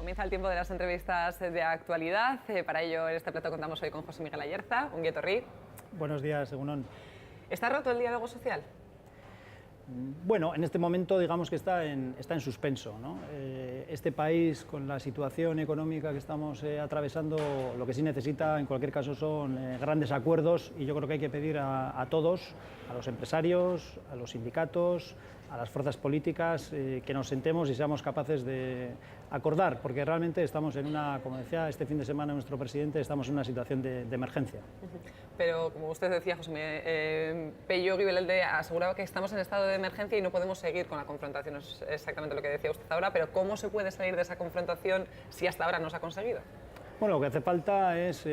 Comienza el tiempo de las entrevistas de actualidad. Para ello, en este plato contamos hoy con José Miguel Ayerza, un guetorrí. Buenos días, Egunon. ¿Está roto el diálogo social? Bueno, en este momento digamos que está en suspenso, ¿no? Este país, con la situación económica que estamos atravesando, lo que sí necesita en cualquier caso son grandes acuerdos, y yo creo que hay que pedir a todos, a los empresarios, a los sindicatos, a las fuerzas políticas, que nos sentemos y seamos capaces de acordar, porque realmente estamos en una, como decía este fin de semana nuestro presidente, estamos en una situación de emergencia. Pero, como usted decía, José, Pello Guibelalde aseguraba que estamos en estado de emergencia y no podemos seguir con la confrontación. Es exactamente lo que decía usted ahora, pero ¿cómo se puede salir de esa confrontación si hasta ahora no se ha conseguido? Bueno, lo que hace falta es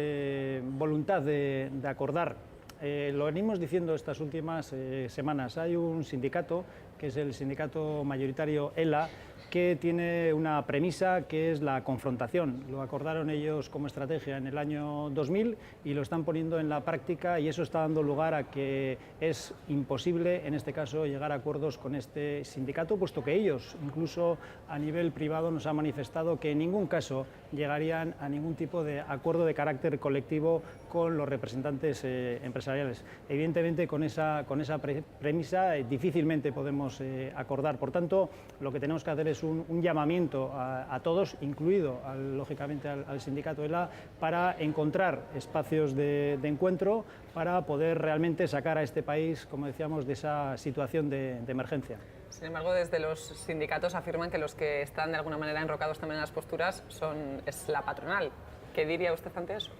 voluntad de acordar. Lo venimos diciendo estas últimas semanas. Hay un sindicato, que es el sindicato mayoritario ELA, que tiene una premisa que es la confrontación. Lo acordaron ellos como estrategia en el año 2000 y lo están poniendo en la práctica, y eso está dando lugar a que es imposible, en este caso, llegar a acuerdos con este sindicato, puesto que ellos, incluso a nivel privado, nos han manifestado que en ningún caso llegarían a ningún tipo de acuerdo de carácter colectivo con los representantes empresariales. Evidentemente, con esa premisa difícilmente podemos acordar. Por tanto, lo que tenemos que hacer es un llamamiento a todos, incluido lógicamente al sindicato ELA, para encontrar espacios de encuentro para poder realmente sacar a este país, como decíamos, de esa situación de emergencia. Sin embargo, desde los sindicatos afirman que los que están de alguna manera enrocados también en las posturas es la patronal. ¿Qué diría usted ante eso?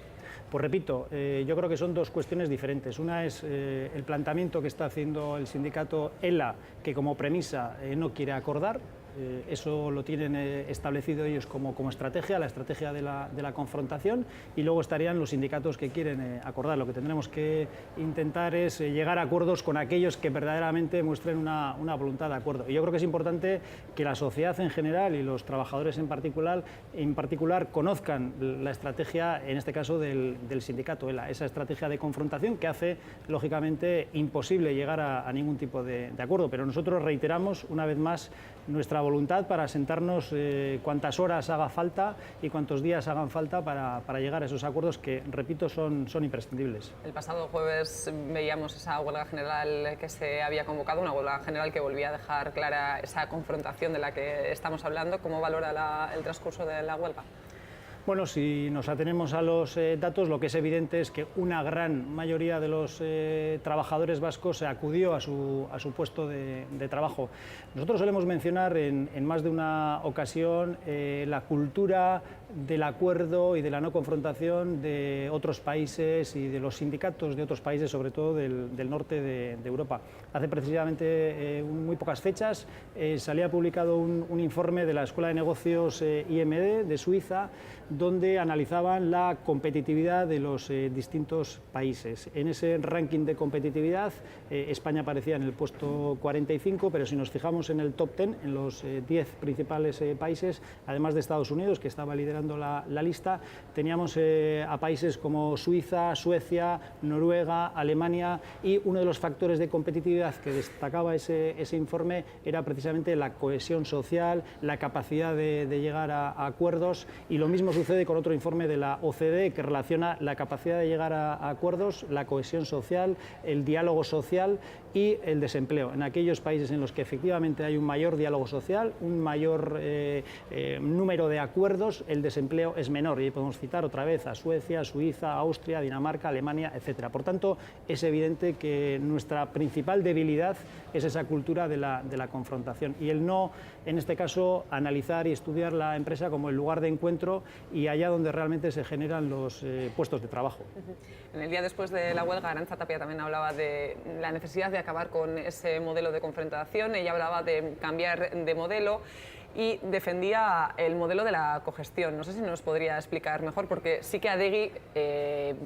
Pues repito, yo creo que son dos cuestiones diferentes. Una es el planteamiento que está haciendo el sindicato ELA, que como premisa no quiere acordar. Eso lo tienen establecido ellos como estrategia, la estrategia de la confrontación, y luego estarían los sindicatos que quieren acordar. Lo que tendremos que intentar es llegar a acuerdos con aquellos que verdaderamente muestren una voluntad de acuerdo. Y yo creo que es importante que la sociedad en general y los trabajadores en particular conozcan la estrategia, en este caso del sindicato ELA, esa estrategia de confrontación que hace lógicamente imposible llegar a ningún tipo de acuerdo. Pero nosotros reiteramos una vez más nuestra voluntad para sentarnos cuantas horas haga falta y cuantos días hagan falta para llegar a esos acuerdos que, repito, son imprescindibles. El pasado jueves veíamos esa huelga general que se había convocado, una huelga general que volvía a dejar clara esa confrontación de la que estamos hablando. ¿Cómo valora el transcurso de la huelga? Bueno, si nos atenemos a los datos, lo que es evidente es que una gran mayoría de los trabajadores vascos acudió a su puesto de trabajo. Nosotros solemos mencionar en más de una ocasión la cultura del acuerdo y de la no confrontación de otros países y de los sindicatos de otros países, sobre todo del norte de Europa. Hace precisamente muy pocas fechas salía publicado un informe de la Escuela de Negocios IMD de Suiza, donde analizaban la competitividad de los distintos países. En ese ranking de competitividad, España aparecía en el puesto 45, pero si nos fijamos en el top 10, en los 10 principales países, además de Estados Unidos, que estaba liderando la lista, teníamos a países como Suiza, Suecia, Noruega, Alemania, y uno de los factores de competitividad que destacaba ese informe era precisamente la cohesión social, la capacidad de llegar a acuerdos, y lo mismo sucede con otro informe de la OCDE que relaciona la capacidad de llegar a acuerdos, la cohesión social, el diálogo social y el desempleo. En aquellos países en los que efectivamente hay un mayor diálogo social, un mayor número de acuerdos, el desempleo es menor. Y podemos citar otra vez a Suecia, Suiza, Austria, Dinamarca, Alemania, etc. Por tanto, es evidente que nuestra principal debilidad es esa cultura de la confrontación y el no, en este caso, analizar y estudiar la empresa como el lugar de encuentro y allá donde realmente se generan los puestos de trabajo. En el día después de la huelga, Arantza Tapia también hablaba de la necesidad de acabar con ese modelo de confrontación. Ella hablaba de cambiar de modelo y defendía el modelo de la cogestión. No sé si nos podría explicar mejor, porque sí que Adegi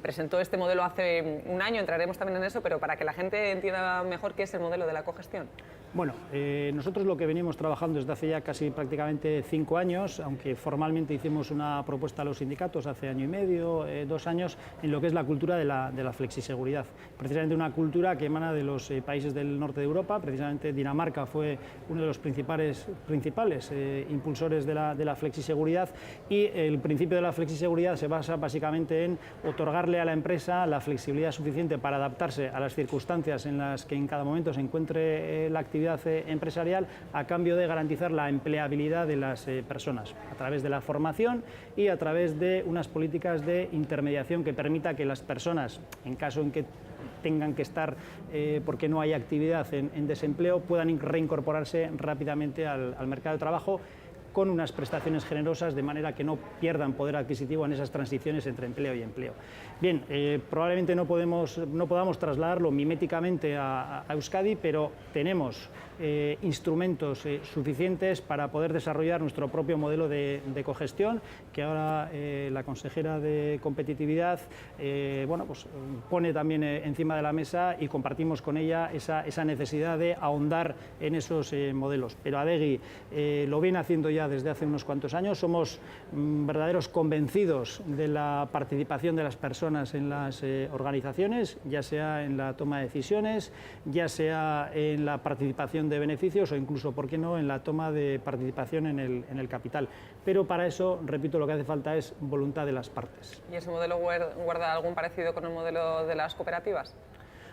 presentó este modelo hace un año, entraremos también en eso, pero para que la gente entienda mejor qué es el modelo de la cogestión. Bueno, nosotros lo que venimos trabajando desde hace ya casi prácticamente 5 años, aunque formalmente hicimos una propuesta a los sindicatos hace año y medio, 2 años, en lo que es la cultura de la flexiseguridad. Precisamente una cultura que emana de los países del norte de Europa. Precisamente Dinamarca fue uno de los principales impulsores de la flexiseguridad, y el principio de la flexiseguridad se basa básicamente en otorgarle a la empresa la flexibilidad suficiente para adaptarse a las circunstancias en las que en cada momento se encuentre la actividad empresarial, a cambio de garantizar la empleabilidad de las personas a través de la formación y a través de unas políticas de intermediación que permita que las personas, en caso en que tengan que estar porque no hay actividad en desempleo, puedan reincorporarse rápidamente al mercado de trabajo con unas prestaciones generosas, de manera que no pierdan poder adquisitivo en esas transiciones entre empleo y empleo. Bien, probablemente no podamos trasladarlo miméticamente a Euskadi, pero tenemos instrumentos suficientes para poder desarrollar nuestro propio modelo de cogestión, que ahora la consejera de Competitividad pues, pone también encima de la mesa, y compartimos con ella esa necesidad de ahondar en esos modelos. Pero Adegi lo viene haciendo ya desde hace unos cuantos años. Somos verdaderos convencidos de la participación de las personas en las organizaciones, ya sea en la toma de decisiones, ya sea en la participación de beneficios o incluso, ¿por qué no?, en la toma de participación en el capital. Pero para eso, repito, lo que hace falta es voluntad de las partes. ¿Y ese modelo guarda algún parecido con el modelo de las cooperativas?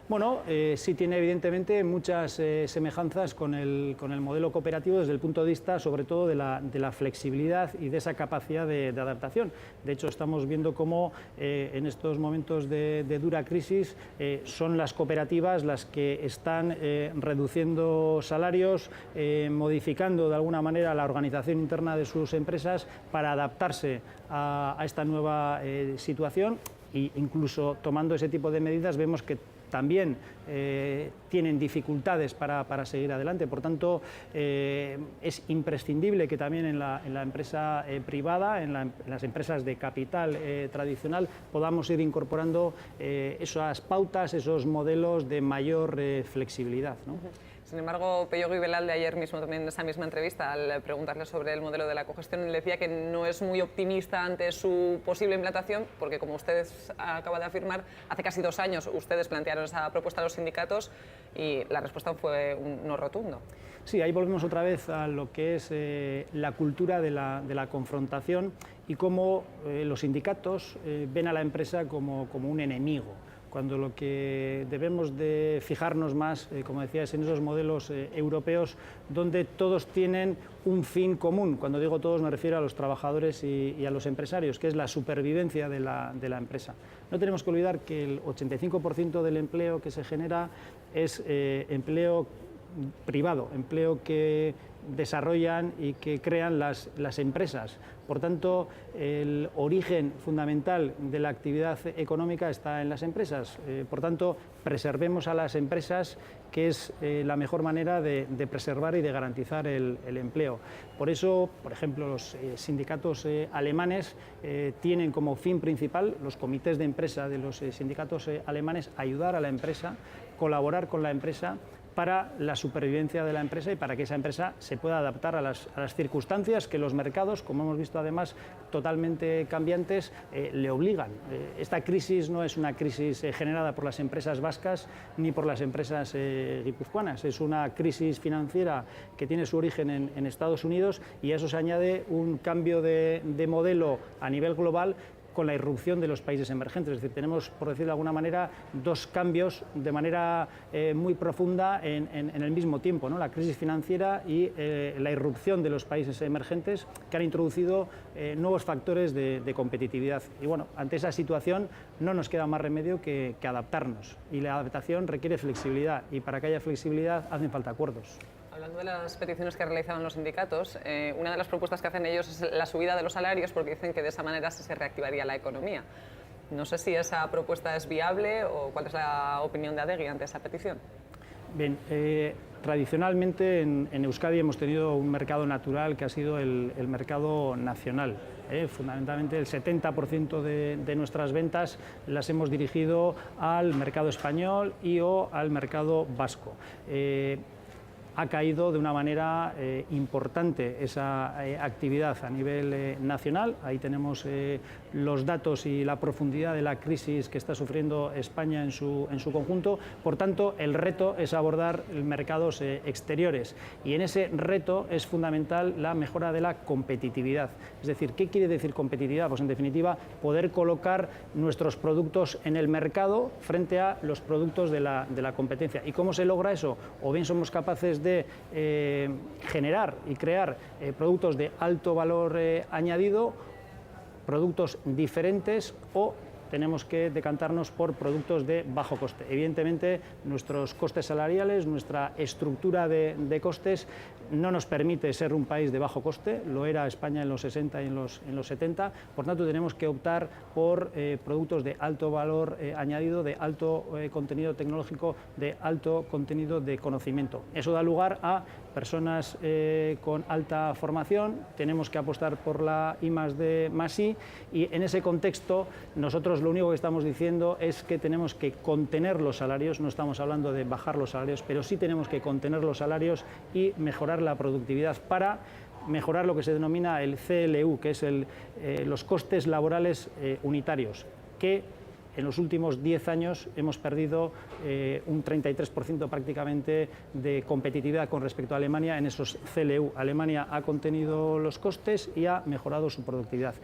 Bueno, sí tiene evidentemente muchas semejanzas con el modelo cooperativo desde el punto de vista, sobre todo, de la flexibilidad y de esa capacidad de adaptación. De hecho, estamos viendo cómo en estos momentos de dura crisis son las cooperativas las que están reduciendo salarios, modificando de alguna manera la organización interna de sus empresas para adaptarse a esta nueva situación, e incluso tomando ese tipo de medidas vemos que también tienen dificultades para seguir adelante. Por tanto, es imprescindible que también en la empresa privada, en las empresas de capital tradicional, podamos ir incorporando esas pautas, esos modelos de mayor flexibilidad, ¿no? Sin embargo, Pello Guibelalde ayer mismo, también en esa misma entrevista, al preguntarle sobre el modelo de la cogestión, le decía que no es muy optimista ante su posible implantación, porque, como usted acaba de afirmar, hace casi 2 años ustedes plantearon esa propuesta a los sindicatos y la respuesta fue un no rotundo. Sí, ahí volvemos otra vez a lo que es la cultura de la confrontación y cómo los sindicatos ven a la empresa como un enemigo, cuando lo que debemos de fijarnos más, como decía, es en esos modelos europeos donde todos tienen un fin común. Cuando digo todos me refiero a los trabajadores y a los empresarios, que es la supervivencia de la empresa. No tenemos que olvidar que el 85% del empleo que se genera es empleo privado, empleo que desarrollan y que crean las empresas. Por tanto, el origen fundamental de la actividad económica está en las empresas. Por tanto, preservemos a las empresas, que es la mejor manera de preservar y de garantizar el empleo. Por eso, por ejemplo, los sindicatos alemanes tienen como fin principal, los comités de empresa de los sindicatos alemanes, ayudar a la empresa, colaborar con la empresa para la supervivencia de la empresa y para que esa empresa se pueda adaptar a las circunstancias que los mercados, como hemos visto además totalmente cambiantes, le obligan. Esta crisis no es una crisis generada por las empresas vascas ni por las empresas guipuzcoanas, es una crisis financiera que tiene su origen en Estados Unidos, y a eso se añade un cambio de modelo a nivel global con la irrupción de los países emergentes. Es decir, tenemos, por decirlo de alguna manera, 2 cambios de manera muy profunda en el mismo tiempo, ¿no? La crisis financiera y la irrupción de los países emergentes, que han introducido nuevos factores de competitividad. Y bueno, ante esa situación no nos queda más remedio que adaptarnos, y la adaptación requiere flexibilidad, y para que haya flexibilidad hacen falta acuerdos. Hablando de las peticiones que realizaban los sindicatos, una de las propuestas que hacen ellos es la subida de los salarios, porque dicen que de esa manera se reactivaría la economía. No sé si esa propuesta es viable o cuál es la opinión de Adegi ante esa petición. Bien, tradicionalmente en Euskadi hemos tenido un mercado natural que ha sido el mercado nacional. Fundamentalmente el 70% de nuestras ventas las hemos dirigido al mercado español y o al mercado vasco. ha caído de una manera importante esa actividad a nivel nacional. Ahí tenemos los datos y la profundidad de la crisis que está sufriendo España en su conjunto. Por tanto, el reto es abordar mercados exteriores y en ese reto es fundamental la mejora de la competitividad. Es decir, ¿qué quiere decir competitividad? Pues en definitiva, poder colocar nuestros productos en el mercado frente a los productos de la competencia. ¿Y cómo se logra eso? O bien somos capaces de generar y crear productos de alto valor añadido, productos diferentes, o tenemos que decantarnos por productos de bajo coste. Evidentemente, nuestros costes salariales, nuestra estructura de costes no nos permite ser un país de bajo coste, lo era España en los 60 y en los 70, por tanto tenemos que optar por productos de alto valor añadido, de alto contenido tecnológico, de alto contenido de conocimiento. Eso da lugar a personas con alta formación, tenemos que apostar por la I+D+I, y en ese contexto nosotros lo único que estamos diciendo es que tenemos que contener los salarios, no estamos hablando de bajar los salarios, pero sí tenemos que contener los salarios y mejorar la productividad para mejorar lo que se denomina el CLU, que es los costes laborales unitarios, que en los últimos 10 años hemos perdido un 33% prácticamente de competitividad con respecto a Alemania en esos CLU. Alemania ha contenido los costes y ha mejorado su productividad.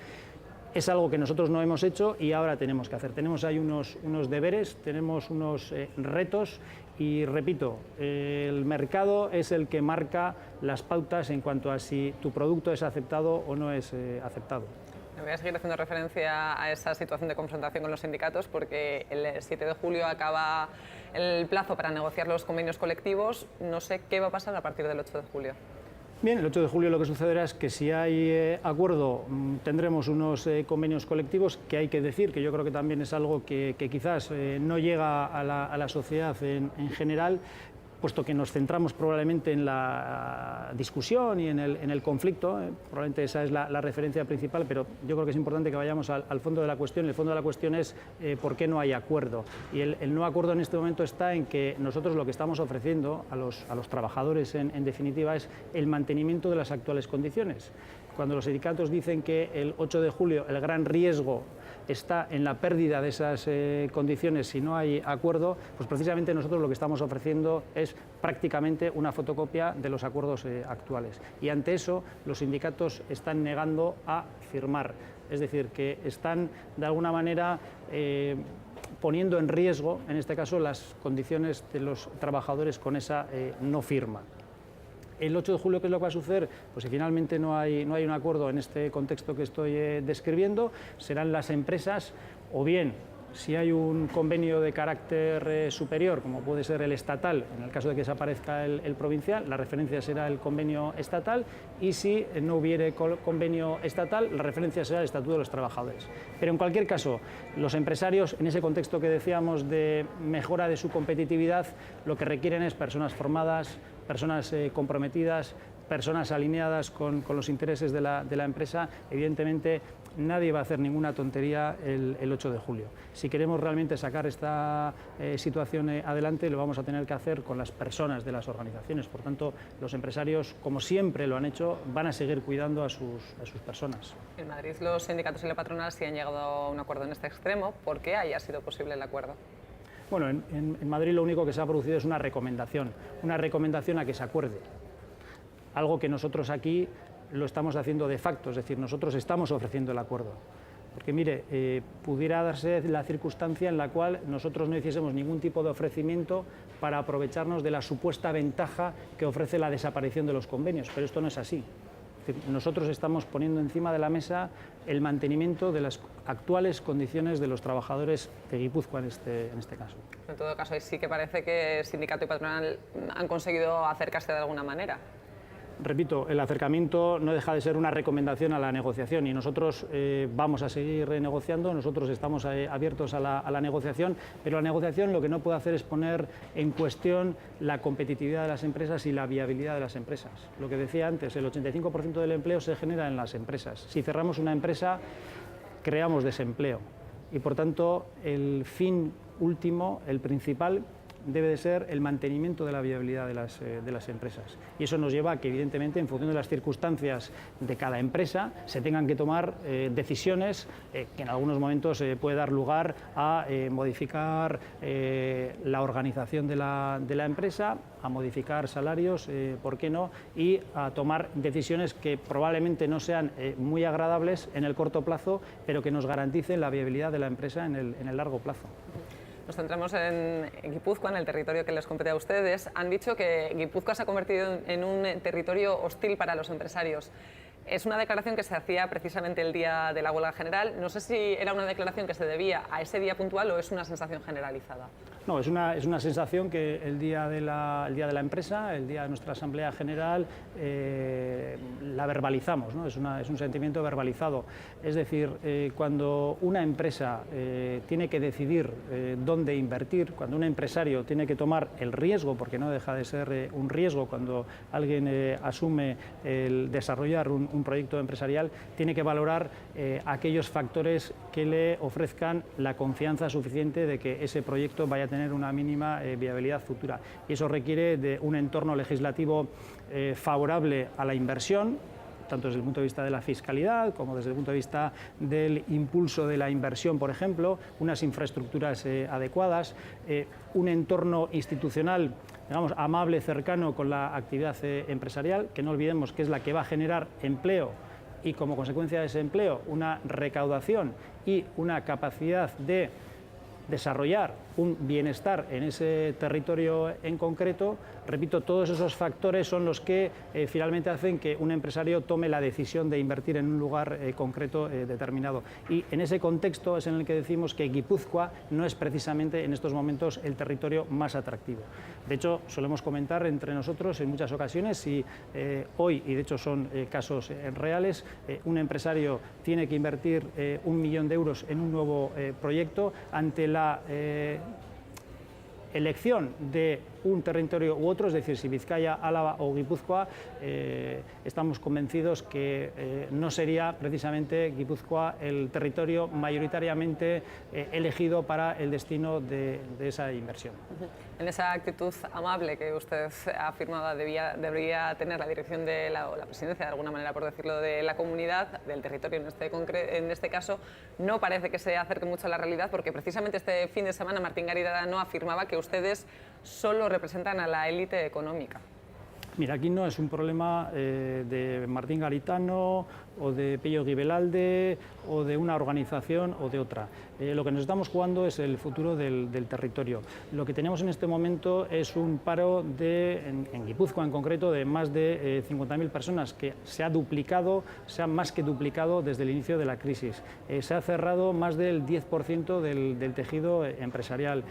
Es algo que nosotros no hemos hecho y ahora tenemos que hacer. Tenemos ahí unos deberes, tenemos unos retos y, repito, el mercado es el que marca las pautas en cuanto a si tu producto es aceptado o no es aceptado. Voy a seguir haciendo referencia a esa situación de confrontación con los sindicatos porque el 7 de julio acaba el plazo para negociar los convenios colectivos. No sé qué va a pasar a partir del 8 de julio. Bien, el 8 de julio lo que sucederá es que si hay acuerdo tendremos unos convenios colectivos, que hay que decir que yo creo que también es algo que quizás no llega a la sociedad en general, puesto que nos centramos probablemente en la discusión y en el conflicto, probablemente esa es la referencia principal, pero yo creo que es importante que vayamos al fondo de la cuestión. El fondo de la cuestión es por qué no hay acuerdo. Y el no acuerdo en este momento está en que nosotros lo que estamos ofreciendo a los trabajadores, en definitiva, es el mantenimiento de las actuales condiciones. Cuando los sindicatos dicen que el 8 de julio el gran riesgo está en la pérdida de esas condiciones si no hay acuerdo, pues precisamente nosotros lo que estamos ofreciendo es prácticamente una fotocopia de los acuerdos actuales. Y ante eso los sindicatos están negando a firmar, es decir, que están de alguna manera poniendo en riesgo, en este caso, las condiciones de los trabajadores con esa no firma. El 8 de julio, ¿qué es lo que va a suceder? Pues si finalmente no hay un acuerdo en este contexto que estoy describiendo, serán las empresas, o bien, si hay un convenio de carácter superior, como puede ser el estatal, en el caso de que desaparezca el provincial, la referencia será el convenio estatal, y si no hubiere convenio estatal, la referencia será el Estatuto de los Trabajadores. Pero en cualquier caso, los empresarios, en ese contexto que decíamos de mejora de su competitividad, lo que requieren es personas formadas, personas comprometidas, personas alineadas con los intereses de la empresa. Evidentemente, nadie va a hacer ninguna tontería el 8 de julio. Si queremos realmente sacar esta situación adelante, lo vamos a tener que hacer con las personas de las organizaciones. Por tanto, los empresarios, como siempre lo han hecho, van a seguir cuidando a sus personas. En Madrid, los sindicatos y la patronal sí han llegado a un acuerdo en este extremo. ¿Por qué haya sido posible el acuerdo? Bueno, en Madrid lo único que se ha producido es una recomendación a que se acuerde. Algo que nosotros aquí lo estamos haciendo de facto, es decir, nosotros estamos ofreciendo el acuerdo. Porque mire, pudiera darse la circunstancia en la cual nosotros no hiciésemos ningún tipo de ofrecimiento para aprovecharnos de la supuesta ventaja que ofrece la desaparición de los convenios, pero esto no es así. Nosotros estamos poniendo encima de la mesa el mantenimiento de las actuales condiciones de los trabajadores de Guipúzcoa en este caso. En todo caso, sí que parece que sindicato y patronal han conseguido acercarse de alguna manera. Repito, el acercamiento no deja de ser una recomendación a la negociación y nosotros vamos a seguir negociando, nosotros estamos abiertos a la negociación, pero la negociación lo que no puede hacer es poner en cuestión la competitividad de las empresas y la viabilidad de las empresas. Lo que decía antes, el 85% del empleo se genera en las empresas. Si cerramos una empresa, creamos desempleo y, por tanto, el fin último, el principal, debe de ser el mantenimiento de la viabilidad de las empresas. Y eso nos lleva a que, evidentemente, en función de las circunstancias de cada empresa, se tengan que tomar decisiones que en algunos momentos puede dar lugar a modificar la organización de la empresa, a modificar salarios, ¿por qué no?, y a tomar decisiones que probablemente no sean muy agradables en el corto plazo, pero que nos garanticen la viabilidad de la empresa en el largo plazo. Nos centramos en Guipúzcoa, en el territorio que les compete a ustedes. Han dicho que Guipúzcoa se ha convertido en un territorio hostil para los empresarios. Es una declaración que se hacía precisamente el día de la huelga general. No sé si era una declaración que se debía a ese día puntual o es una sensación generalizada. No, es una sensación que el día de la empresa, el día de nuestra Asamblea General, la verbalizamos, ¿no? Es un sentimiento verbalizado. Es decir, cuando una empresa tiene que decidir dónde invertir, cuando un empresario tiene que tomar el riesgo, porque no deja de ser un riesgo cuando alguien asume el desarrollar un proyecto empresarial, tiene que valorar aquellos factores que le ofrezcan la confianza suficiente de que ese proyecto vaya a tener una mínima viabilidad futura. Y eso requiere de un entorno legislativo favorable a la inversión, tanto desde el punto de vista de la fiscalidad como desde el punto de vista del impulso de la inversión, por ejemplo, unas infraestructuras adecuadas, un entorno institucional, digamos, amable, cercano con la actividad empresarial, que no olvidemos que es la que va a generar empleo y, como consecuencia de ese empleo, una recaudación y una capacidad de desarrollar un bienestar en ese territorio en concreto. Repito, todos esos factores son los que finalmente hacen que un empresario tome la decisión de invertir en un lugar concreto determinado. Y en ese contexto es en el que decimos que Guipúzcoa no es precisamente en estos momentos el territorio más atractivo. De hecho, solemos comentar entre nosotros en muchas ocasiones si hoy, y de hecho son casos reales, un empresario tiene que invertir 1 millón de euros en un nuevo proyecto ante la elección de un territorio u otro, es decir, si Vizcaya, Álava o Guipúzcoa, estamos convencidos que no sería precisamente Guipúzcoa el territorio mayoritariamente elegido para el destino de esa inversión. En esa actitud amable que usted afirmaba debería tener la dirección de la presidencia, de alguna manera, por decirlo, de la comunidad, del territorio en este caso, no parece que se acerque mucho a la realidad, porque precisamente este fin de semana Martín Garitano afirmaba que ustedes solo representan a la élite económica. Mira, aquí no es un problema de Martín Garitano o de Pello Guibelalde o de una organización o de otra. Lo que nos estamos jugando es el futuro del territorio. Lo que tenemos en este momento es un paro en Guipúzcoa en concreto de más de 50.000 personas, que se ha más que duplicado desde el inicio de la crisis. Se ha cerrado más del 10% del tejido empresarial.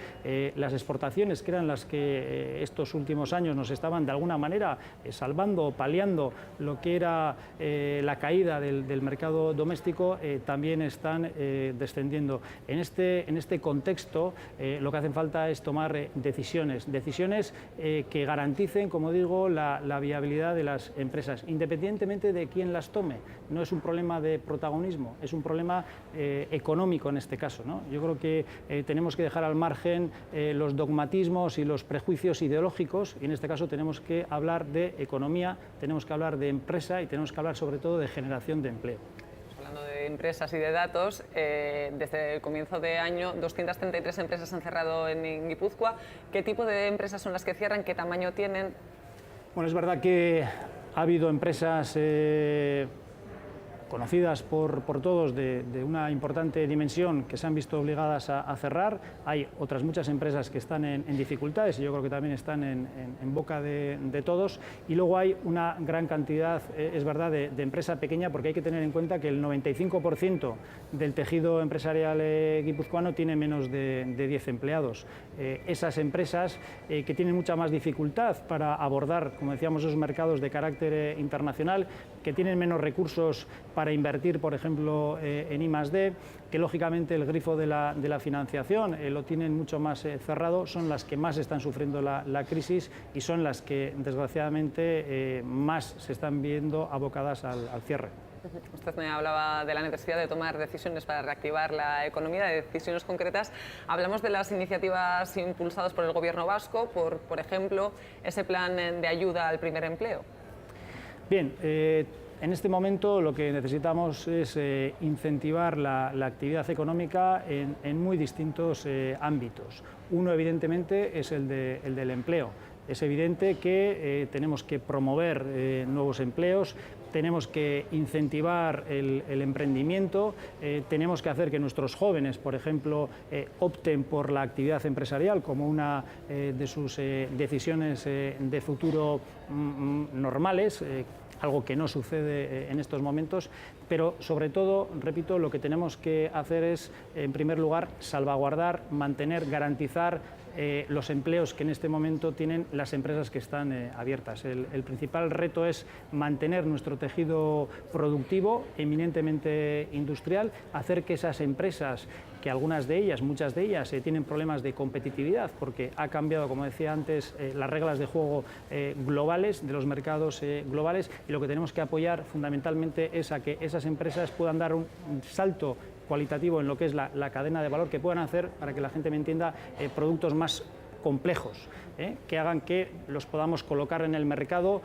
Las exportaciones, que eran las que estos últimos años nos estaban de alguna manera salvando o paliando lo que era la caída del mercado doméstico, también están descendiendo. En este contexto lo que hace falta es tomar decisiones que garanticen, como digo, la viabilidad de las empresas, independientemente de quién las tome. No es un problema de protagonismo, es un problema económico en este caso, ¿no? Yo creo que tenemos que dejar al margen los dogmatismos y los prejuicios ideológicos, y en este caso tenemos que hablar de economía, tenemos que hablar de empresa y tenemos que hablar sobre todo de generación de empleo. Hablando de empresas y de datos, desde el comienzo de año 233 empresas han cerrado en Guipúzcoa. ¿Qué tipo de empresas son las que cierran? ¿Qué tamaño tienen? Bueno, es verdad que ha habido empresas conocidas por todos de una importante dimensión que se han visto obligadas a cerrar. Hay otras muchas empresas que están en dificultades y yo creo que también están en boca de todos. Y luego hay una gran cantidad, es verdad, de empresa pequeña, porque hay que tener en cuenta que el 95% del tejido empresarial guipuzcoano tiene menos de 10 empleados. Esas empresas que tienen mucha más dificultad para abordar, como decíamos, esos mercados de carácter internacional, que tienen menos recursos para para invertir, por ejemplo, en I+D, que lógicamente el grifo de la financiación lo tienen mucho más cerrado, son las que más están sufriendo la crisis y son las que desgraciadamente más se están viendo abocadas al cierre. Usted me hablaba de la necesidad de tomar decisiones para reactivar la economía, de decisiones concretas. Hablamos de las iniciativas impulsadas por el Gobierno vasco, por ejemplo, ese plan de ayuda al primer empleo. Bien, en este momento lo que necesitamos es incentivar la actividad económica en muy distintos ámbitos. Uno, evidentemente, es el del empleo. Es evidente que tenemos que promover nuevos empleos, tenemos que incentivar el emprendimiento, tenemos que hacer que nuestros jóvenes, por ejemplo, opten por la actividad empresarial como una de sus decisiones de futuro normales, algo que no sucede en estos momentos, pero sobre todo, repito, lo que tenemos que hacer es, en primer lugar, salvaguardar, mantener, garantizar los empleos que en este momento tienen las empresas que están abiertas. El principal reto es mantener nuestro tejido productivo, eminentemente industrial, hacer que esas empresas, que algunas de ellas, muchas de ellas, tienen problemas de competitividad porque ha cambiado, como decía antes, las reglas de juego globales, de los mercados globales, y lo que tenemos que apoyar fundamentalmente es a que esas empresas puedan dar un salto cualitativo en lo que es la cadena de valor, que puedan hacer, para que la gente me entienda, productos más complejos, que hagan que los podamos colocar en el mercado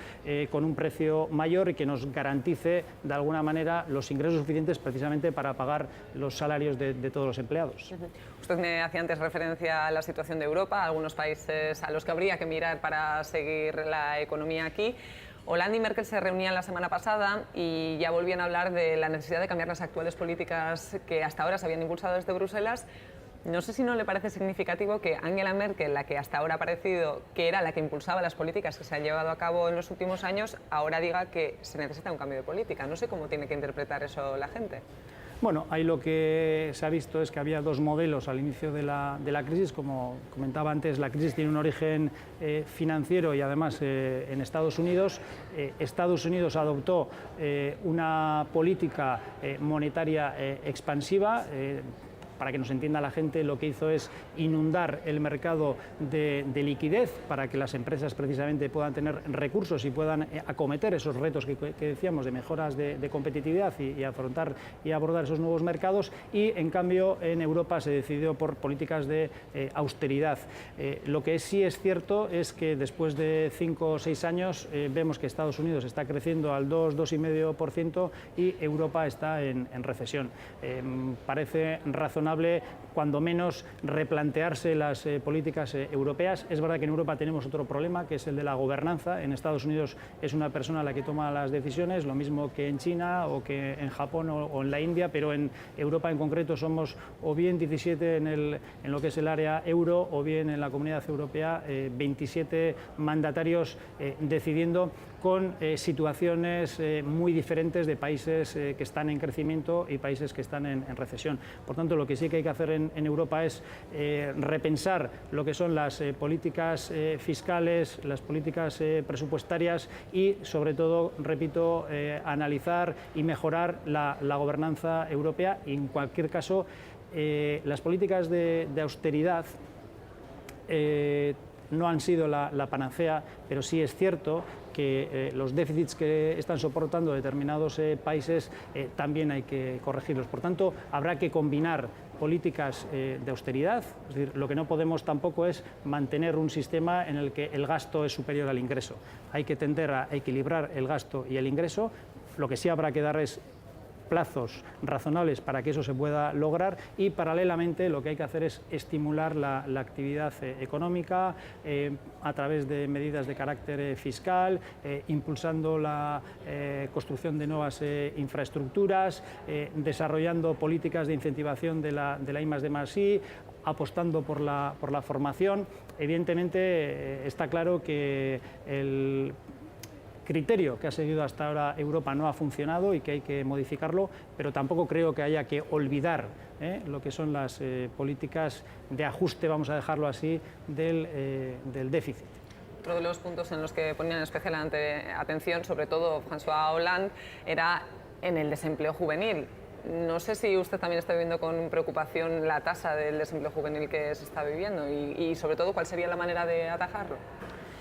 con un precio mayor y que nos garantice de alguna manera los ingresos suficientes precisamente para pagar los salarios de todos los empleados. Usted me hacía antes referencia a la situación de Europa, a algunos países a los que habría que mirar para seguir la economía aquí. Hollande y Merkel se reunían la semana pasada y ya volvían a hablar de la necesidad de cambiar las actuales políticas que hasta ahora se habían impulsado desde Bruselas. No sé si no le parece significativo que Angela Merkel, la que hasta ahora ha parecido que era la que impulsaba las políticas que se han llevado a cabo en los últimos años, ahora diga que se necesita un cambio de política. No sé cómo tiene que interpretar eso la gente. Bueno, ahí lo que se ha visto es que había dos modelos al inicio de la crisis. Como comentaba antes, la crisis tiene un origen financiero y además en Estados Unidos. Estados Unidos adoptó una política monetaria expansiva. Para que nos entienda la gente, lo que hizo es inundar el mercado de liquidez para que las empresas precisamente puedan tener recursos y puedan acometer esos retos que decíamos de mejoras de competitividad y afrontar y abordar esos nuevos mercados. Y en cambio en Europa se decidió por políticas de austeridad. Lo que sí es cierto es que después de 5 o 6 años vemos que Estados Unidos está creciendo al 2,5% y Europa está en recesión. Parece razonable cuando menos replantearse las políticas europeas. Es verdad que en Europa tenemos otro problema, que es el de la gobernanza. En Estados Unidos es una persona la que toma las decisiones, lo mismo que en China o que en Japón o en la India, pero en Europa en concreto somos o bien 17 en lo que es el área euro o bien en la Comunidad Europea 27 mandatarios decidiendo, con situaciones muy diferentes de países que están en crecimiento y países que están en recesión. Por tanto, lo que sí que hay que hacer en Europa es repensar lo que son las políticas fiscales, las políticas presupuestarias y, sobre todo, repito, analizar y mejorar la gobernanza europea. Y, en cualquier caso, las políticas de austeridad no han sido la panacea, pero sí es cierto que los déficits que están soportando determinados países también hay que corregirlos. Por tanto, habrá que combinar políticas de austeridad, es decir, lo que no podemos tampoco es mantener un sistema en el que el gasto es superior al ingreso. Hay que tender a equilibrar el gasto y el ingreso. Lo que sí habrá que dar es plazos razonables para que eso se pueda lograr y, paralelamente, lo que hay que hacer es estimular la actividad económica a través de medidas de carácter fiscal, impulsando la construcción de nuevas infraestructuras, desarrollando políticas de incentivación de la I+D+I, apostando por la formación. Evidentemente, está claro que el criterio que ha seguido hasta ahora Europa no ha funcionado y que hay que modificarlo, pero tampoco creo que haya que olvidar lo que son las políticas de ajuste, vamos a dejarlo así, del déficit. Otro de los puntos en los que ponían especial atención, sobre todo François Hollande, era en el desempleo juvenil. No sé si usted también está viviendo con preocupación la tasa del desempleo juvenil que se está viviendo y sobre todo, ¿cuál sería la manera de atajarlo?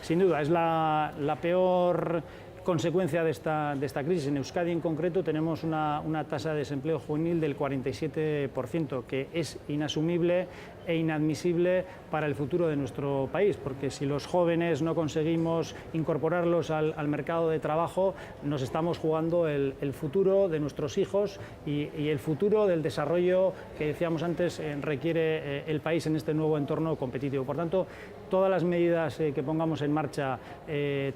Sin duda, es la peor consecuencia de esta crisis. En Euskadi en concreto tenemos una tasa de desempleo juvenil del 47%, que es inasumible e inadmisible para el futuro de nuestro país, porque si los jóvenes no conseguimos incorporarlos al mercado de trabajo, nos estamos jugando el futuro de nuestros hijos y el futuro del desarrollo que decíamos antes requiere el país en este nuevo entorno competitivo. Por tanto, todas las medidas que pongamos en marcha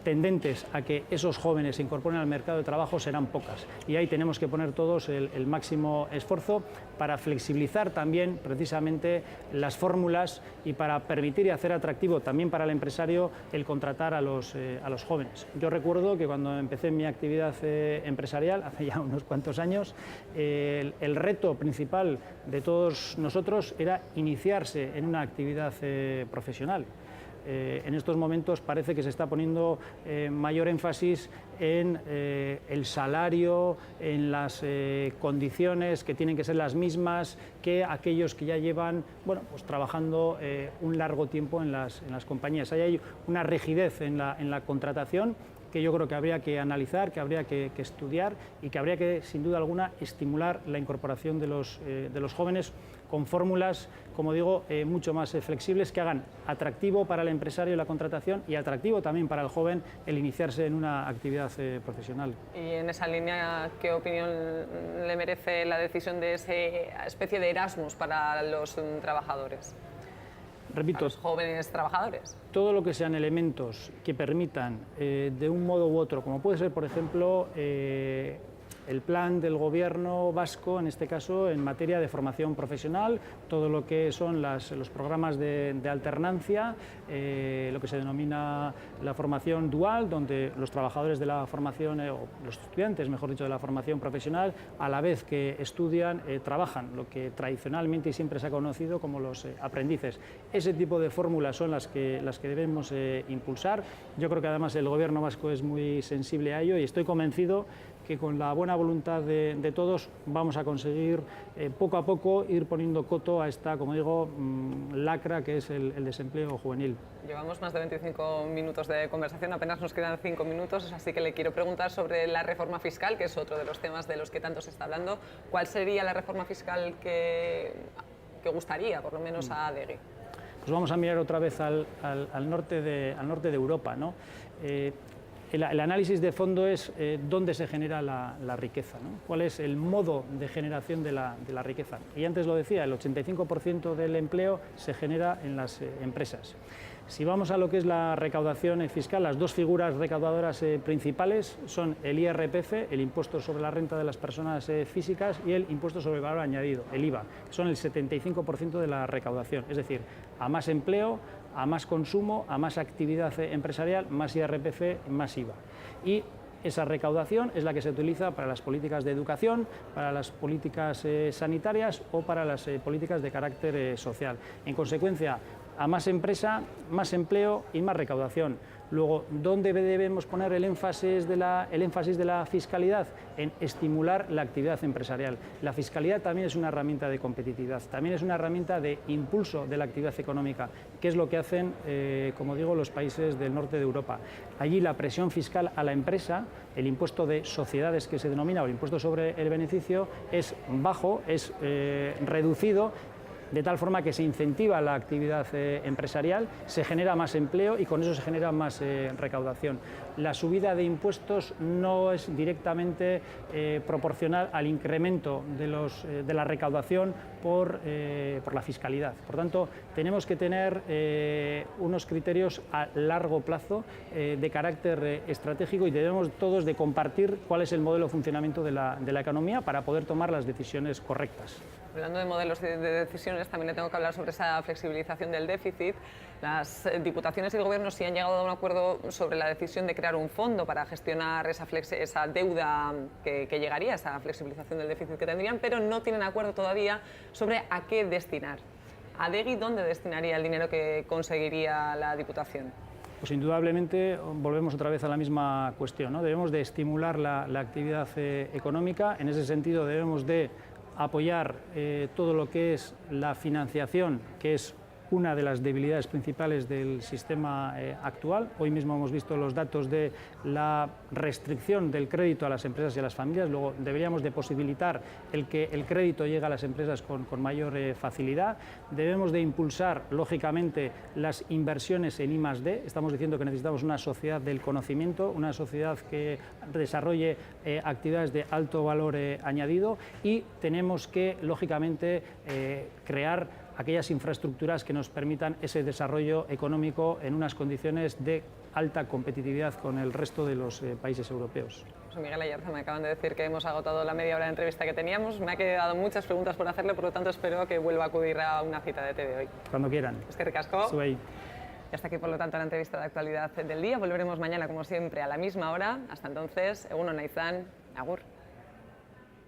tendentes a que esos jóvenes se incorporen al mercado de trabajo serán pocas, y ahí tenemos que poner todos el máximo esfuerzo para flexibilizar también precisamente las fórmulas y para permitir y hacer atractivo también para el empresario el contratar a los jóvenes. Yo recuerdo que cuando empecé mi actividad empresarial, hace ya unos cuantos años, el reto principal de todos nosotros era iniciarse en una actividad profesional. En estos momentos parece que se está poniendo mayor énfasis en el salario, en las condiciones que tienen que ser las mismas que aquellos que ya llevan pues trabajando un largo tiempo en las compañías. Ahí hay una rigidez en la contratación que yo creo que habría que analizar, que habría que estudiar y que habría que, sin duda alguna, estimular la incorporación de los jóvenes con fórmulas, como digo, mucho más flexibles, que hagan atractivo para el empresario la contratación y atractivo también para el joven el iniciarse en una actividad profesional. Y en esa línea, ¿qué opinión le merece la decisión de esa especie de Erasmus para los trabajadores? Repito, a los jóvenes trabajadores. Todo lo que sean elementos que permitan, de un modo u otro, como puede ser, por ejemplo, el plan del gobierno vasco, en este caso, en materia de formación profesional, todo lo que son los programas de alternancia, lo que se denomina la formación dual, donde los trabajadores de la formación, o los estudiantes, mejor dicho, de la formación profesional, a la vez que estudian, trabajan, lo que tradicionalmente y siempre se ha conocido como los aprendices. Ese tipo de fórmulas son las que debemos impulsar. Yo creo que además el gobierno vasco es muy sensible a ello y estoy convencido que con la buena voluntad de todos vamos a conseguir poco a poco ir poniendo coto a esta, como digo, lacra que es el desempleo juvenil. Llevamos más de 25 minutos de conversación, apenas nos quedan 5 minutos, así que le quiero preguntar sobre la reforma fiscal, que es otro de los temas de los que tanto se está hablando. ¿Cuál sería la reforma fiscal que gustaría, por lo menos, a Adegi? Pues vamos a mirar otra vez al norte de Europa, ¿no? El análisis de fondo es dónde se genera la riqueza, ¿no? Cuál es el modo de generación de la riqueza. Y antes lo decía, el 85% del empleo se genera en las empresas. Si vamos a lo que es la recaudación fiscal, las dos figuras recaudadoras principales son el IRPF, el impuesto sobre la renta de las personas físicas, y el impuesto sobre el valor añadido, el IVA, que son el 75% de la recaudación. Es decir, a más empleo, a más consumo, a más actividad empresarial, más IRPF, más IVA. Y esa recaudación es la que se utiliza para las políticas de educación, para las políticas sanitarias o para las políticas de carácter social. En consecuencia, a más empresa, más empleo y más recaudación. Luego, ¿dónde debemos poner el énfasis de la fiscalidad? En estimular la actividad empresarial. La fiscalidad también es una herramienta de competitividad, también es una herramienta de impulso de la actividad económica, que es lo que hacen, como digo, los países del norte de Europa. Allí la presión fiscal a la empresa, el impuesto de sociedades que se denomina, o el impuesto sobre el beneficio, es bajo, es reducido, de tal forma que se incentiva la actividad empresarial, se genera más empleo y con eso se genera más recaudación. La subida de impuestos no es directamente proporcional al incremento de la recaudación por la fiscalidad. Por tanto, tenemos que tener unos criterios a largo plazo de carácter estratégico y debemos todos de compartir cuál es el modelo de funcionamiento de la economía para poder tomar las decisiones correctas. Hablando de modelos de decisiones, también le tengo que hablar sobre esa flexibilización del déficit. Las diputaciones y el Gobierno sí han llegado a un acuerdo sobre la decisión de crear un fondo para gestionar esa deuda que llegaría, esa flexibilización del déficit que tendrían, pero no tienen acuerdo todavía sobre a qué destinar. Adegi, ¿dónde destinaría el dinero que conseguiría la Diputación? Pues indudablemente volvemos otra vez a la misma cuestión, ¿no? Debemos de estimular la actividad económica. En ese sentido debemos de apoyar todo lo que es la financiación, que es una de las debilidades principales del sistema actual. Hoy mismo hemos visto los datos de la restricción del crédito a las empresas y a las familias. Luego deberíamos de posibilitar el que el crédito llegue a las empresas con mayor facilidad. Debemos de impulsar, lógicamente, las inversiones en I+D. Estamos diciendo que necesitamos una sociedad del conocimiento, una sociedad que desarrolle actividades de alto valor añadido, y tenemos que, lógicamente, crear aquellas infraestructuras que nos permitan ese desarrollo económico en unas condiciones de alta competitividad con el resto de los países europeos. José Miguel Ayarza, me acaban de decir que hemos agotado la media hora de entrevista que teníamos. Me ha quedado muchas preguntas por hacerle, por lo tanto espero que vuelva a acudir a una cita de TV hoy. Cuando quieran. Es que ricasco. Zuei. Y hasta aquí, por lo tanto, la entrevista de actualidad del día. Volveremos mañana, como siempre, a la misma hora. Hasta entonces, egunon naizan, agur.